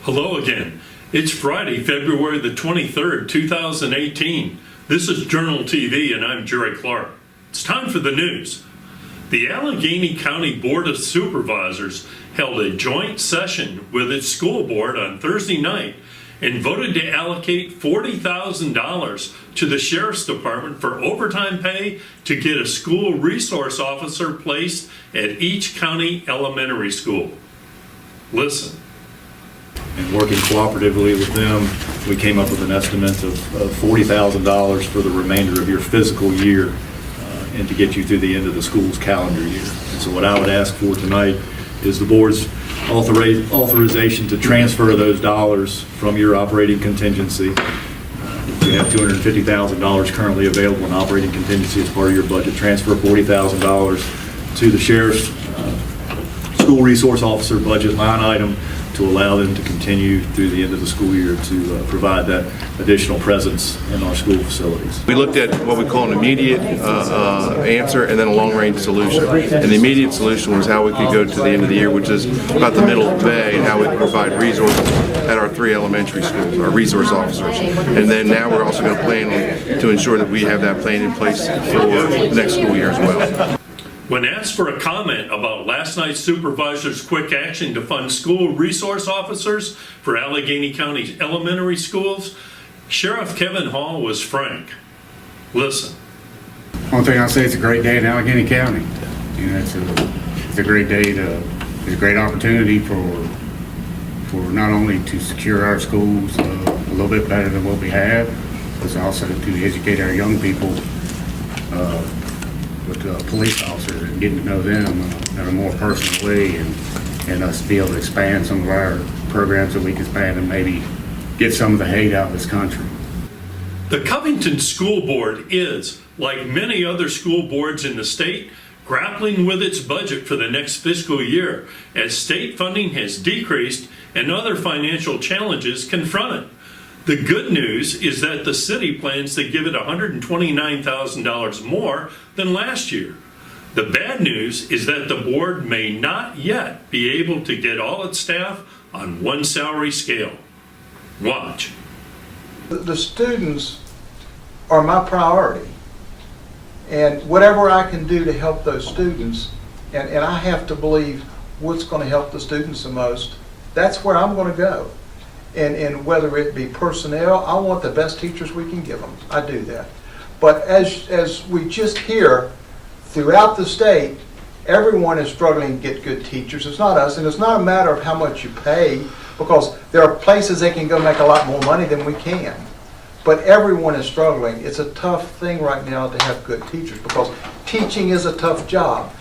Hello again. It's Friday, February the 23rd, 2018. This is JournalTV and I'm Jerry Clark. It's time for the news. The Alleghany County Board of Supervisors held a joint session with its school board on Thursday night and voted to allocate $40,000 to the Sheriff's Department for overtime pay to get a school resource officer placed at each county elementary school. Listen. And working cooperatively with them, we came up with an estimate of $40,000 for the remainder of your fiscal year and to get you through the end of the school's calendar year. And so what I would ask for tonight is the board's authorization to transfer those dollars from your operating contingency. You have $250,000 currently available in operating contingency as part of your budget. Transfer $40,000 to the Sheriff's School Resource Officer budget line item to allow them to continue through the end of the school year to provide that additional presence in our school facilities. We looked at what we call an immediate answer and then a long-range solution. And the immediate solution was how we could go to the end of the year, which is about the middle of May, and how we could provide resources at our 3 elementary schools, our resource officers. And then now we're also going to plan to ensure that we have that plan in place for the next school year as well. When asked for a comment about last night's supervisor's quick action to fund school resource officers for Alleghany County's elementary schools, Sheriff Kevin Hall was frank. Listen. One thing I'll say, it's a great day in Alleghany County. You know, it's a great day it's a great opportunity for not only to secure our schools a little bit better than what we have, but also to educate our young people with police officers and getting to know them in a more personal way, and us be able to expand some of our programs that we can expand and maybe get some of the hate out of this country. The Covington School Board is, like many other school boards in the state, grappling with its budget for the next fiscal year as state funding has decreased and other financial challenges confront it. The good news is that the city plans to give it $129,000 more than last year. The bad news is that the board may not yet be able to get all its staff on one salary scale. Watch. The students are my priority, and whatever I can do to help those students, and I have to believe what's going to help the students the most, that's where I'm going to go. And whether it be personnel, I want the best teachers we can give them. I do that. But as we just hear throughout the state, everyone is struggling to get good teachers. It's not us, and it's not a matter of how much you pay, because there are places they can go make a lot more money than we can. But everyone is struggling. It's a tough thing right now to have good teachers, because teaching is a tough job.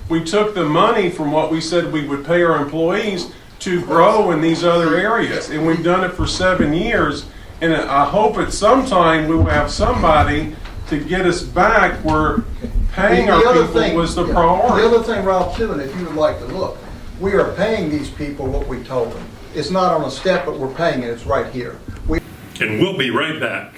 We took the money from what we said we would pay our employees to grow in these other areas, and we've done it for 7 years, and I hope at some time we will have somebody to get us back where paying our people was the priority. The other thing, Rob, too, and if you would like to look, we are paying these people what we told them. It's not on a step, but we're paying it. It's right here. And we'll be right back.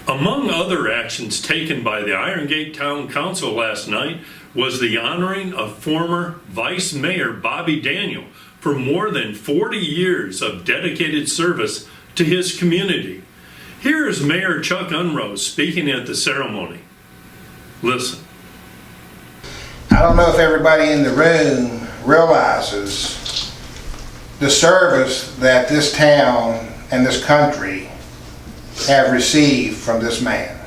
Among other actions taken by the Iron Gate Town Council last night was the honoring of former Vice Mayor Bobby Daniel for more than 40 years of dedicated service to his community. Here is Mayor Chuck Unruh speaking at the ceremony. Listen. I don't know if everybody in the room realizes the service that this town and this country have received from this man.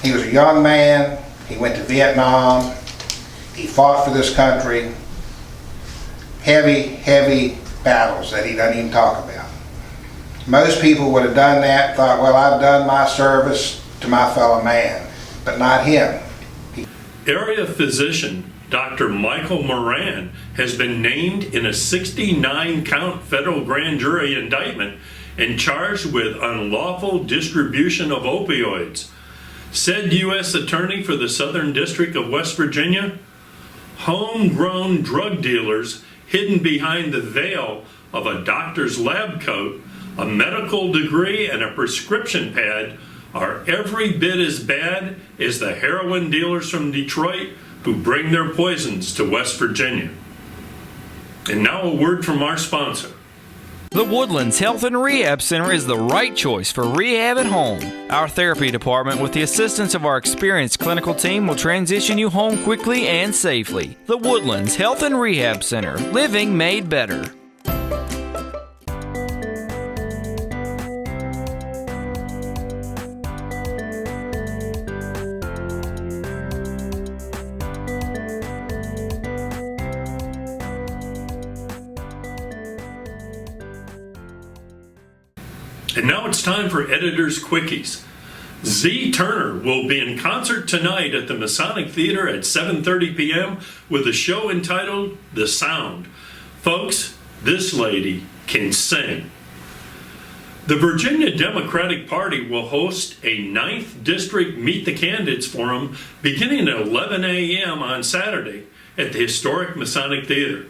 He was a young man. He went to Vietnam. He fought for this country. Heavy battles that he doesn't even talk about. Most people would have done that, thought, well, I've done my service to my fellow man, but not him. Area physician Dr. Michael Moran has been named in a 69-count federal grand jury indictment and charged with unlawful distribution of opioids. Said U.S. Attorney for the Southern District of West Virginia, homegrown drug dealers hidden behind the veil of a doctor's lab coat, a medical degree, and a prescription pad are every bit as bad as the heroin dealers from Detroit who bring their poisons to West Virginia. And now a word from our sponsor. The Woodlands Health and Rehab Center is the right choice for rehab at home. Our therapy department, with the assistance of our experienced clinical team, will transition you home quickly and safely. The Woodlands Health and Rehab Center, living made better. And now it's time for Editor's Quickies. Z. Turner will be in concert tonight at the Masonic Theater at 7:30 p.m. with a show entitled The Sound. Folks, this lady can sing. The Virginia Democratic Party will host a 9th District Meet the Candidates Forum beginning at 11 a.m. on Saturday at the historic Masonic Theater.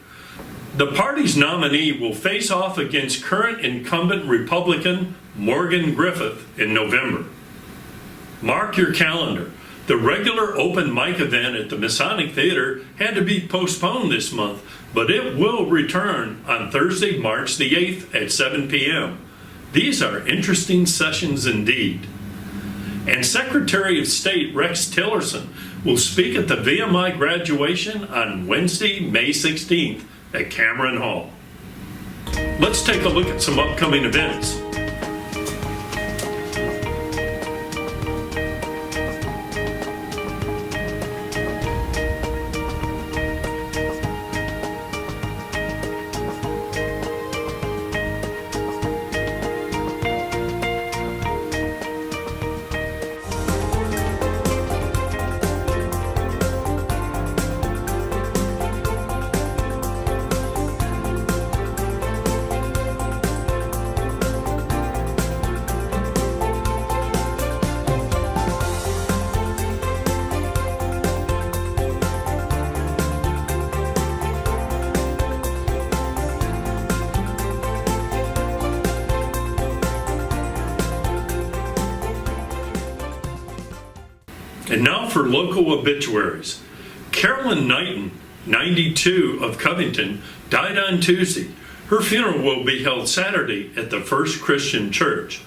The party's nominee will face off against current incumbent Republican Morgan Griffith in November. Mark your calendar. The regular open mic event at the Masonic Theater had to be postponed this month, but it will return on Thursday, March the 8th at 7 p.m. These are interesting sessions indeed. And Secretary of State Rex Tillerson will speak at the VMI graduation on Wednesday, May 16th. At Cameron Hall. Let's take a look at some upcoming events. And now for local obituaries. Carolyn Knighton, 92, of Covington, died on Tuesday. Her funeral will be held Saturday at the First Christian Church.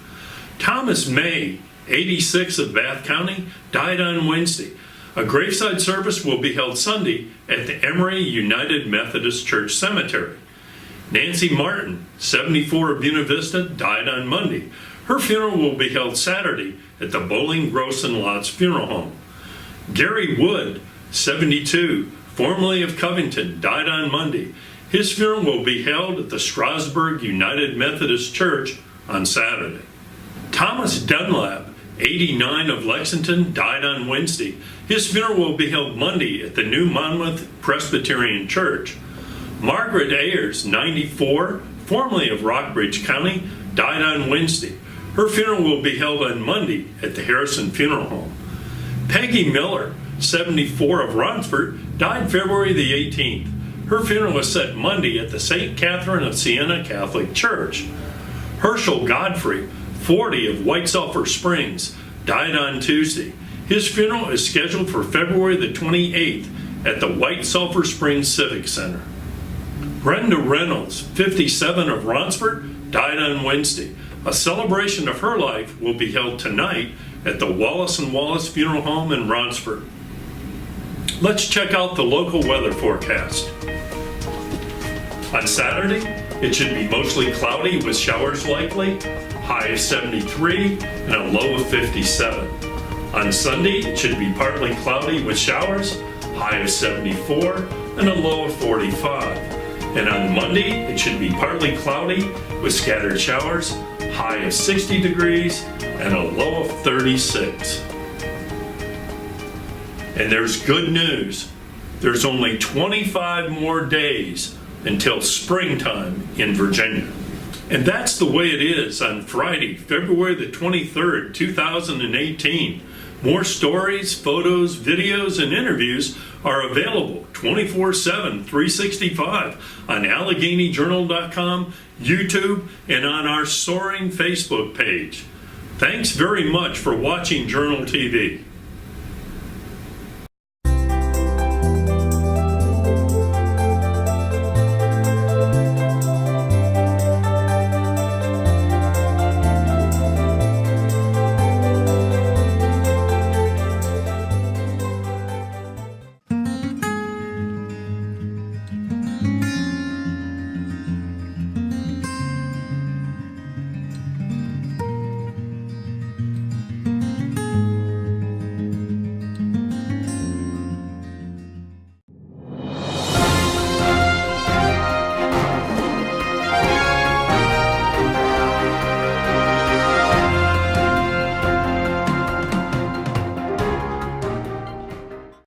Thomas May, 86, of Bath County, died on Wednesday. A graveside service will be held Sunday at the Emory United Methodist Church Cemetery. Nancy Martin, 74, of Buena Vista, died on Monday. Her funeral will be held Saturday at the Bowling Gross and Lots Funeral Home. Gary Wood, 72, formerly of Covington, died on Monday. His funeral will be held at the Strasburg United Methodist Church on Saturday. Thomas Dunlap, 89, of Lexington, died on Wednesday. His funeral will be held Monday at the New Monmouth Presbyterian Church. Margaret Ayers, 94, formerly of Rockbridge County, died on Wednesday. Her funeral will be held on Monday at the Harrison Funeral Home. Peggy Miller, 74, of Ronsford, died February the 18th. Her funeral was set Monday at the St. Catherine of Siena Catholic Church. Herschel Godfrey, 40, of White Sulphur Springs, died on Tuesday. His funeral is scheduled for February the 28th at the White Sulphur Springs Civic Center. Brenda Reynolds, 57, of Ronsford, died on Wednesday. A celebration of her life will be held tonight at the Wallace & Wallace Funeral Home in Ronsford. Let's check out the local weather forecast. On Saturday, it should be mostly cloudy with showers likely, high of 73 and a low of 57. On Sunday, it should be partly cloudy with showers, high of 74 and a low of 45. And on Monday, it should be partly cloudy with scattered showers, high of 60 degrees and a low of 36. And there's good news. There's only 25 more days until springtime in Virginia. And that's the way it is on Friday, February the 23rd, 2018. More stories, photos, videos, and interviews are available 24/7, 365 on AlleghenyJournal.com, YouTube, and on our soaring Facebook page. Thanks very much for watching Journal TV.